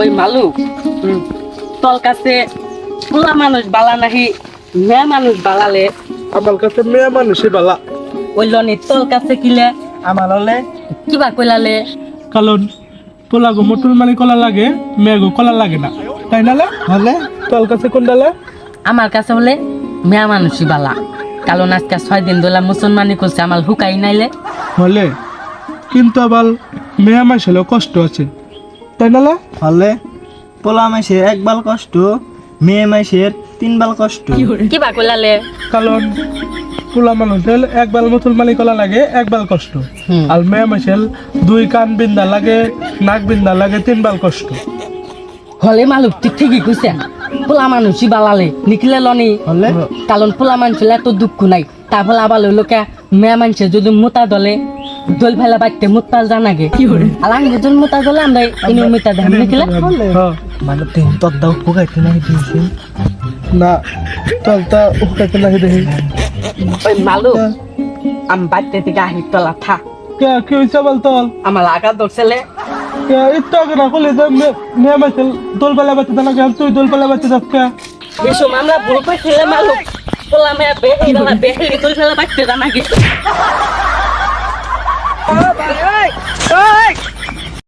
ওই মালু তোর কাছে পোলা মানুষ বালা নাহি মেয়ে মানুষ বালালে আমার কাছে মেয়ে মানুষই বালা। ওই লনি তোর কাছে কিলে আমার হলে কিবা কইলালে কারণ পোলা গো মটুর মানে কলা লাগে, মেয়ে গো কলা লাগে না, তাই না? হলে তোর কাছে কোন ডালে? আমার কাছে হলে মেয়ে মানুষই বালা, কারণ আজকে 6 দিন ধরে মুসলমানি করছে আমার হুকাই নাইলে। হলে কিন্তু আবার মেয়ে মাস হলেও কষ্ট আছে, তাই না? হলে পোলা মাসের 1 বাল কষ্ট, মেয়ে মাসের 3 বাল কষ্ট। কিবা কইলালে কারণ পোলা মানুষ হলে 1 বাল মুসলমানি কলা লাগে, 1 বাল কষ্ট। আর মেয়ে মাসের 2 কান বিন্দা লাগে, নাক বিন্দা লাগে, 3 বাল কষ্ট। হলে মালুক ঠিক ঠিকই কইছে, পোলা মানুষই বালালে নিকলে লনি হলে কারণ পোলা মানুষের এত দুঃখ নাই, তারপর আবার হইলো কে মেয়ে মানুষের যদি মোতা দলে দোল ফেলা বাইতে মোতা জানাগে আর আমি যদি মোতা দলে আমরা ইনি মোতা দেন নিকলে হ্যাঁ, মানে তুই তোর দাও পোকাইতে নাই দিয়েছি না তোরটা উঠাইতে লাগে দেখি। ওই মালুক আমি বাইতে থেকে আহি তোলা থা কি হয়েছে বল তোল? আমার লাগা ধরছেলে একটু আগে না করলে মেয়ে মাসের দোল বেলা বাচ্চা জানা গেল, তুই দোল বেলা বাচ্চা যাস কে? এই সময় আমরা ভুল কইছিলে মালুক পোলা মেয়ে বেহে না বেহে দোল ফেলা বাইতে জানা গেছে।